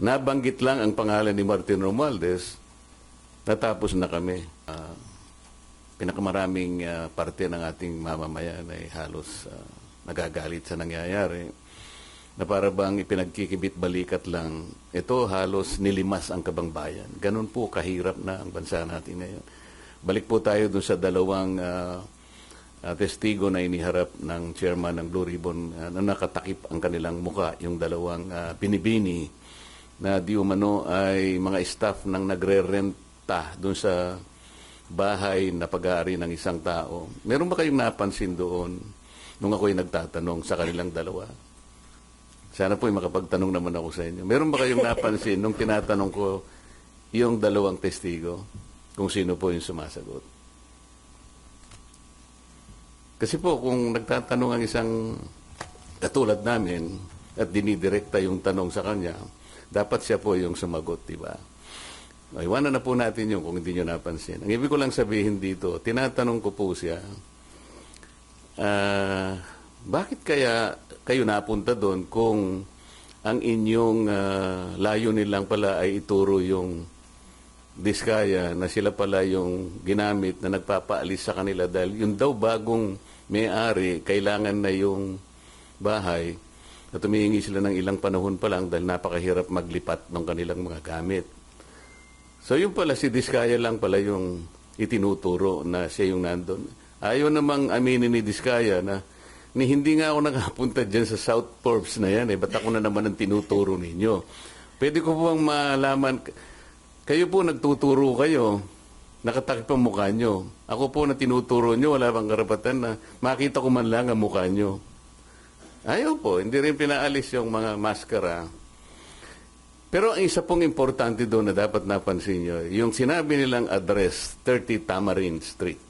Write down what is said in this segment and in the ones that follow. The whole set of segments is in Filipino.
nabanggit lang ang pangalan ni Martin Romualdez, natapos na kami. Pinakamaraming parte ng ating mamamayan ay halos nagagalit sa nangyayari, na para bang ipinagkikibit balikat lang. Ito halos nilimas ang kabangbayan. Ganun po kahirap na ang bansa natin ngayon. Balik po tayo dun sa dalawang testigo na iniharap ng chairman ng Blue Ribbon na nakatakip ang kanilang muka, yung dalawang binibini na di umano ay mga staff ng nagre-renta dun sa bahay na pag-aari ng isang tao. Meron ba kayong napansin doon nung ako'y nagtatanong sa kanilang dalawa? Sana po'y makapagtanong naman ako sa inyo. Meron ba kayong napansin nung tinatanong ko yung dalawang testigo kung sino po yung sumasagot? Kasi po, kung nagtatanong ang isang katulad namin at dinidirekta yung tanong sa kanya, dapat siya po yung sumagot, di ba? Iwanan na po natin yun kung hindi nyo napansin. Ang ibig ko lang sabihin dito, tinatanong ko po siya, bakit kaya kayo napunta doon kung ang inyong layunin lang pala ay ituro yung diskaya na sila pala yung ginamit na nagpapaalis sa kanila dahil yung daw bagong may-ari, kailangan na yung bahay at humihingi sila ng ilang panahon pa lang dahil napakahirap maglipat ng kanilang mga gamit. So yung pala si Diskaya lang pala yung itinuturo na siya yung nandun. Ayaw namang aminin ni Diskaya na hindi nga ako nakapunta dyan sa South Forbes na yan. Ba't ako na naman ang tinuturo ninyo? Pwede ko po bang malaman, kayo po nagtuturo kayo, nakatakip ang mukha nyo. Ako po na tinuturo nyo, wala bang karapatan na makita ko man lang ang mukha nyo. Ayaw po, hindi rin pinaalis yung mga maskara. Pero ang isa pong importante doon na dapat napansin nyo, yung sinabi nilang address, 30 Tamarind Street.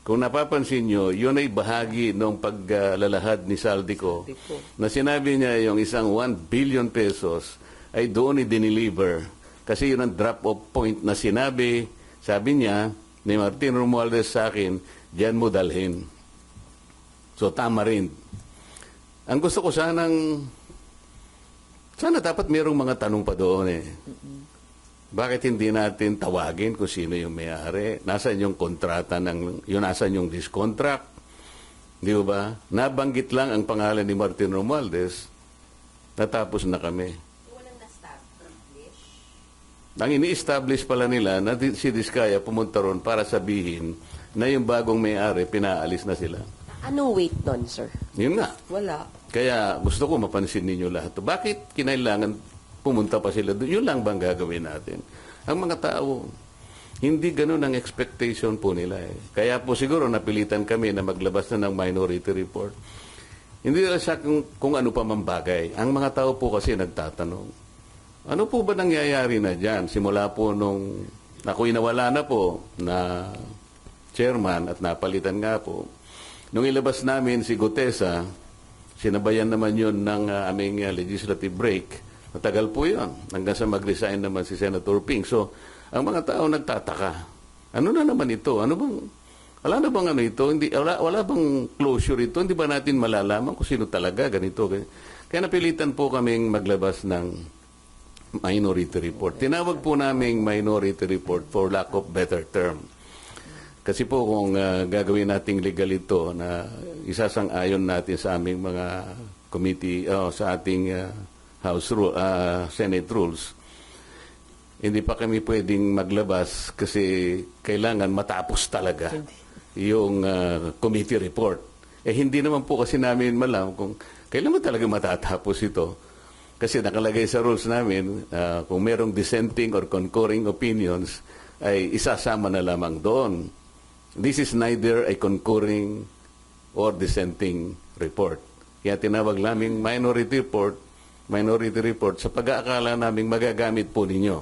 Kung napapansin nyo, yun ay bahagi ng paglalahad ni Saldico na sinabi niya yung isang 1 billion pesos ay doon i-deliver. Kasi yun ang drop-off point na sinabi, sabi niya, ni Martin Romualdez sa akin, diyan mo dalhin. So, Tamarind. Ang gusto ko sana dapat mayroong mga tanong pa doon eh. Bakit hindi natin tawagin kung sino yung may-ari? Nasaan yung kontrata nasaan yung discontract? Di ba? Nabanggit lang ang pangalan ni Martin Romualdez, natapos na kami. Walang na-establish? Ang ini-establish pala nila na si Diskaya pumunta ron para sabihin na yung bagong may-ari, pinaalis na sila. Anong weight nun, sir? Yun nga. Wala. Kaya gusto ko mapansin ninyo lahat. Bakit kinailangan pumunta pa sila doon? Yun lang bang gagawin natin? Ang mga tao, hindi ganun ang expectation po nila eh. Kaya po siguro napilitan kami na maglabas na ng minority report. Hindi lang siya kung ano pa man bagay. Ang mga tao po kasi nagtatanong, ano po ba nangyayari na dyan? Simula po nung ako'y nawala na po na chairman at napalitan nga po. Nung ilabas namin si Gutesa, sinabayan naman yun ng aming legislative break. Matagal po yun. Hanggang sa mag-resign naman si Senator Ping. So, ang mga tao nagtataka. Ano na naman ito? Wala na bang ano ito? Wala bang closure ito? Hindi ba natin malalaman kung sino talaga ganito? Kaya napilitan po kaming maglabas ng minority report. Tinawag po naming minority report for lack of better term. Kasi po kung gagawin nating legal ito na isasang-ayon natin sa aming mga committee, sa ating Senate rules, hindi pa kami pwedeng maglabas kasi kailangan matapos talaga yung committee report. Hindi naman po kasi namin malam kung kailan mo talaga matatapos ito. Kasi nakalagay sa rules namin, kung merong dissenting or concurring opinions, ay isasama na lamang doon. This is neither a concurring or dissenting report. Kaya tinawag naming minority report sa pag-aakala naming magagamit po ninyo.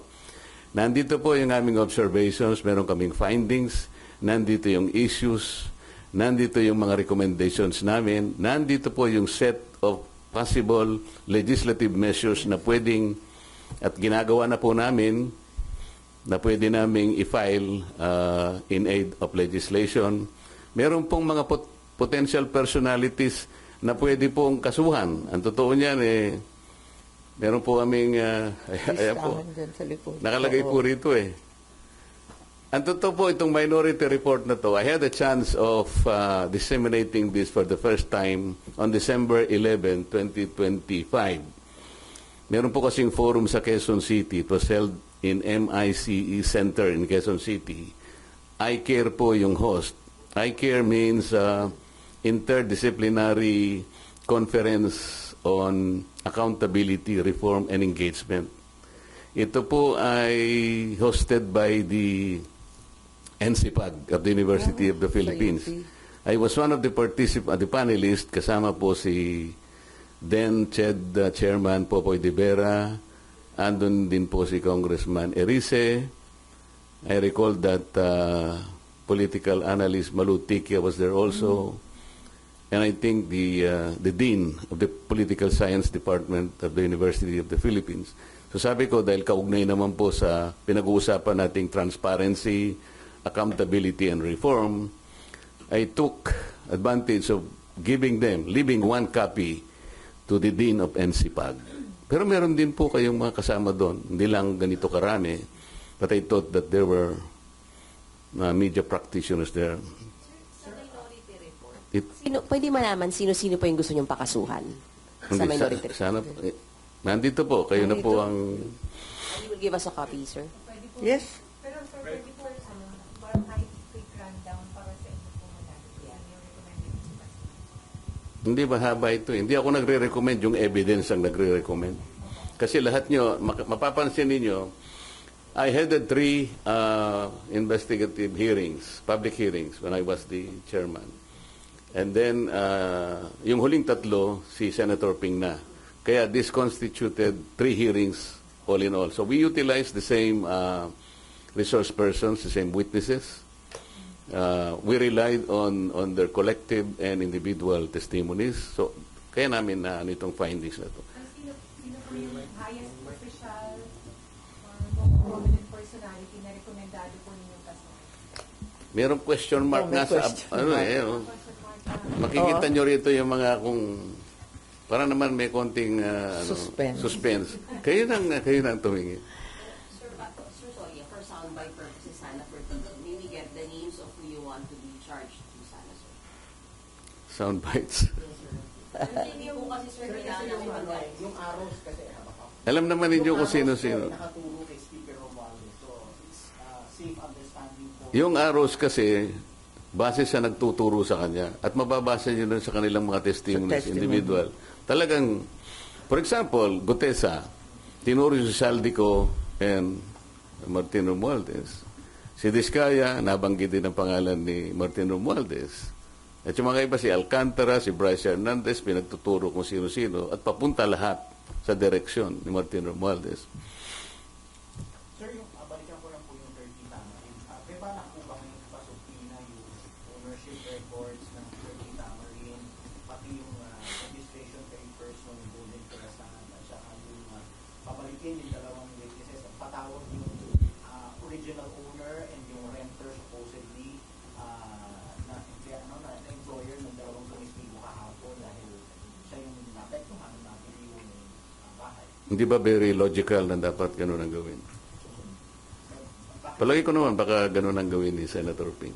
Nandito po yung aming observations, meron kaming findings, nandito yung issues, nandito yung mga recommendations namin, nandito po yung set of possible legislative measures na pwedeng at ginagawa na po namin na pwede naming i-file in aid of legislation. Meron pong mga potential personalities na pwede pong kasuhan. Ang totoo niyan Meron po kaming, ayan po, Listahan dyan sa likod. nakalagay Oo. po rito eh. Ang totoo po, itong minority report na to, I had a chance of disseminating this for the first time on December 11, 2025. Meron po kasing forum sa Quezon City. It was held in MICE Center in Quezon City. I-CARE po yung host. I-CARE means Interdisciplinary Conference on Accountability, Reform, and Engagement. Ito po ay hosted by the NCPAG of the University of the Philippines. I was one of the panelists, kasama po si then Chairman Popoy de Vera, andun din po si Congressman Erice. I recall that political analyst Malu Tikia was there also. And I think the Dean of the Political Science Department of the University of the Philippines. So sabi ko, dahil kaugnay naman po sa pinag-uusapan nating transparency, accountability, and reform, I took advantage of leaving one copy to the Dean of NCPAG. Pero meron din po kayong mga kasama doon. Hindi lang ganito karami. But I thought that there were media practitioners there. Pwede malaman sino-sino po yung gusto niyong pakasuhan sa minority report? Sana, nandito po. Kayo na po ang... You will give us a copy, sir? Yes. Pero sir, pwede po, parang kahit quick rundown para sa inyo po madami. Yan yung recommended po. Hindi mahaba ito. Hindi ako nagre-recommend. Yung evidence ang nagre-recommend. Kasi lahat nyo, mapapansin ninyo, I headed 3 investigative hearings, public hearings, when I was the chairman. And then, yung huling 3, si Senator Ping na. Kaya this constituted 3 hearings all in all. So we utilized the same resource persons, the same witnesses. We relied on their collective and individual testimonies. So kaya namin na itong findings na to. Sino po yung highest official or prominent personality na rekomendado po ninyong kaso? Merong question mark may nga sa... question Ano mark. eh, makikita nyo rito yung mga kung... Para naman may konting suspense. Kayo nang tumingin. Sir, sorry, for soundbite purposes, sana may we get the names of who you want to be charged to sana, sir? Sound bites. Hindi po kasi, sir, kailangan ng mga Yung arrows kasi, Alam naman ninyo kung sino-sino. nakaturo kay Speaker Romualdez. So, it's safe understanding po. Yung arrows kasi, base sa nagtuturo sa kanya at mababasa nyo nun sa kanilang mga testimonies, individual. Talagang, for example, Gutesa, tinuro si Saldico and Martin Romualdez. Si Diskaya, nabanggit din ang pangalan ni Martin Romualdez. At yung mga iba, si Alcantara, si Bryce Hernandez, pinagtuturo kung sino-sino at papunta lahat sa direksyon ni Martin Romualdez. Sir, yung balikan ko lang po yung 30 Tamarin. May balak po ba kayong pasupina yung ownership records ng 30 Tamarin, pati yung registration kay person ni Golden Corazon, at saka yung pabalikin yung dalawang witnesses at patawag yung original owner and yung renter supposedly na employer ng dalawang tumistigo kahapon dahil siya yung naapektuhan natin yung bahay. Hindi ba very logical na dapat ganun ang gawin? Palagi ko naman, baka ganun ang gawin ni Senator Ping.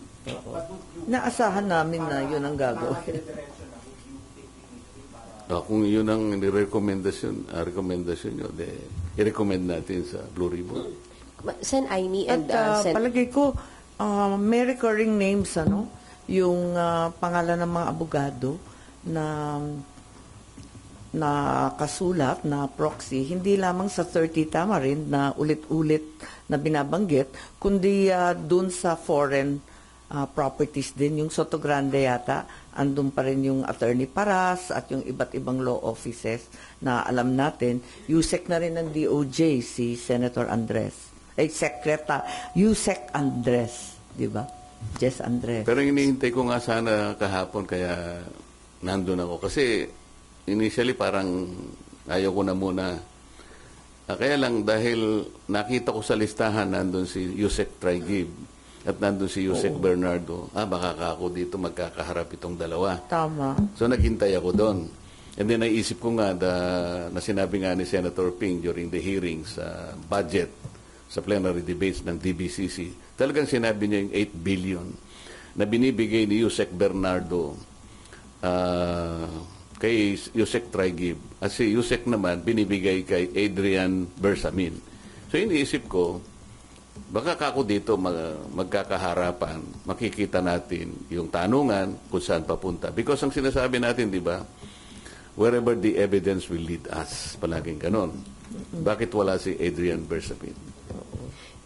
Naasahan namin na yun ang gagawin. Kung yun ang rekomendasyon nyo, i-recommend natin sa Blue Ribbon. Sen Aimee and At Sen... palagay ko, may recurring names, yung pangalan ng mga abogado na kasulat, na proxy, hindi lamang sa 30 Tamarin na ulit-ulit na binabanggit, kundi dun sa foreign properties din. Yung Soto Grande yata, andun pa rin yung Attorney Paras at yung iba't ibang law offices na alam natin. Yusek na rin ng DOJ, si Senator Andres. Yusek Andres, di ba? Jess Andres. Pero hinihintay ko nga sana kahapon, kaya nandun ako. Kasi initially parang ayaw ko na muna. Kaya lang dahil nakita ko sa listahan nandun si Yusek Traigib at nandun si Yusek Bernardo. Baka ako dito magkakaharap itong dalawa. Tama. So naghintay ako doon. And then naisip ko nga na sinabi nga ni Senator Ping during the hearings sa budget, sa plenary debates ng DBCC, talagang sinabi niya yung 8 billion na binibigay ni Yusek Bernardo kay Yusek Traigib. At si Yusek naman binibigay kay Adrian Bersamin. So iniisip ko, baka ako dito magkakaharapan, makikita natin yung tanungan kung saan papunta. Because ang sinasabi natin, di ba, wherever the evidence will lead us, palaging ganon. Bakit wala si Adrian Bersamin?